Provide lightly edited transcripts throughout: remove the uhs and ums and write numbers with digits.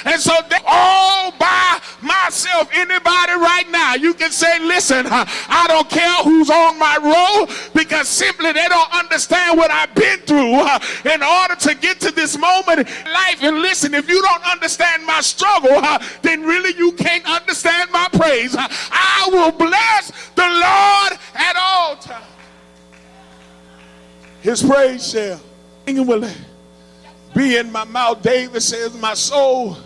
And so they all by myself. Anybody right now, you can say, listen, I don't care who's on my road, because simply they don't understand what I've been through in order to get to this moment in life. And listen, if you don't understand my struggle, then really you can't understand my praise. I will bless the Lord at all times. His praise shall be in my mouth. David says, my soul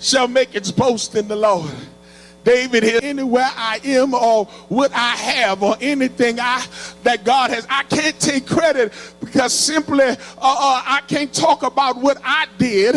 shall make its boast in the Lord. David here, anywhere I am or what I have or anything that God has, I can't take credit, because simply I can't talk about what I did,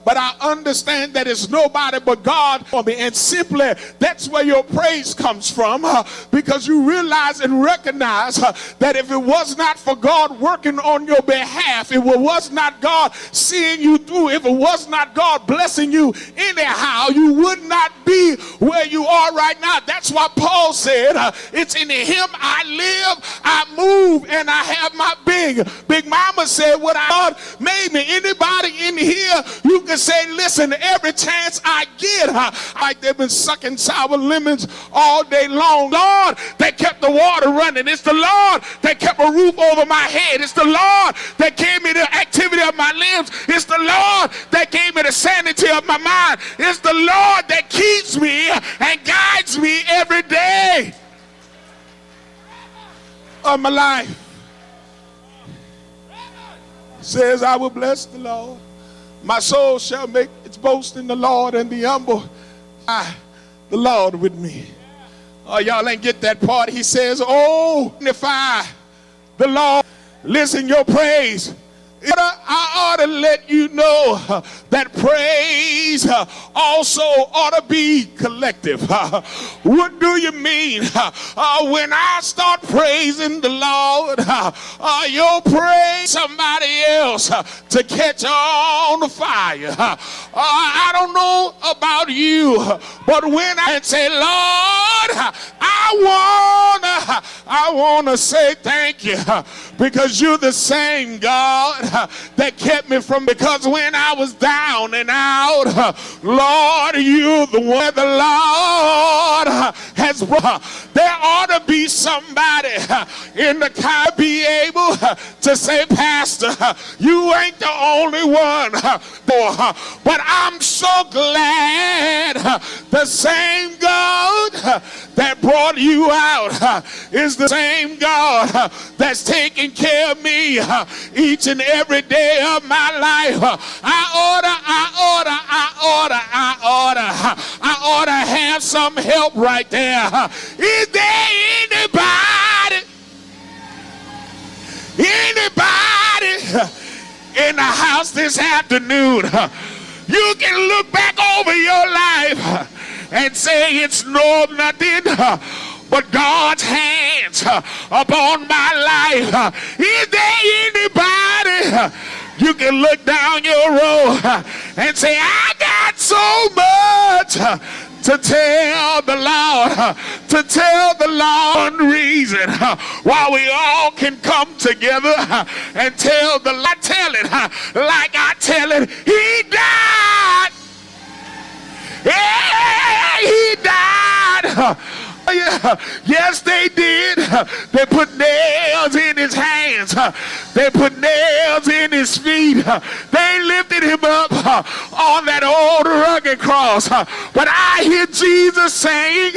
but I understand that it's nobody but God for me. And simply that's where your praise comes from, because you realize and recognize that if it was not for God working on your behalf, if it was not God seeing you through, if it was not God blessing you anyhow, you would not be where you are right now. That's why Paul said, it's in him I live, I move, and I have my being. Big Mama said, what God made me. Anybody in here, you can say, listen, every chance I get, like they've been sucking sour lemons all day long. Lord, that kept the water running. It's the Lord that kept a roof over my head. It's the Lord that gave me the activity of my limbs. It's the Lord that gave me the sanity of my mind. It's the Lord that keeps me and guides me every day of my life. Says, I will bless the Lord. My soul shall make its boast in the Lord, and the humble, the Lord with me. Oh, y'all ain't get that part. He says, oh, magnify the Lord. Listen, your praise. I ought to let you know that praise also ought to be collective. What do you mean? When I start praising the Lord, you'll praise somebody else to catch on the fire. I don't know about you, but when I say, Lord, I wanna say thank you, because you're the same God that kept me from, because when I was down and out, Lord, you're the one the Lord has brought. There ought to be somebody in the car be able to say, Pastor, you ain't the only one, but I'm so glad the same God that brought you out is the same God that's taking care of me each and every day of my life. I ought to have some help right there. Is there anybody in the house this afternoon? You can look back over your life and say it's nothing but God's hands upon my life. Is there anybody you can look down your road and say, I got so much to tell the Lord, one reason why we all can come together and tell the Lord, tell it like I tell it. He died. Yeah, he died. Yes, they did. They put nails in his hands. They put nails in his feet. They lifted him up on that old rugged cross. But I hear Jesus saying,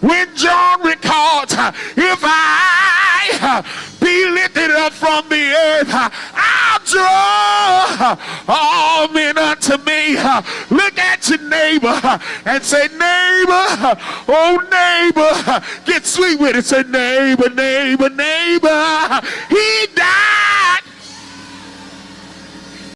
when John records, if I be lifted up from the earth, I'll draw all men unto me. Look at your neighbor and say, neighbor, oh neighbor, get sweet with it. Say, neighbor, neighbor, neighbor, he died.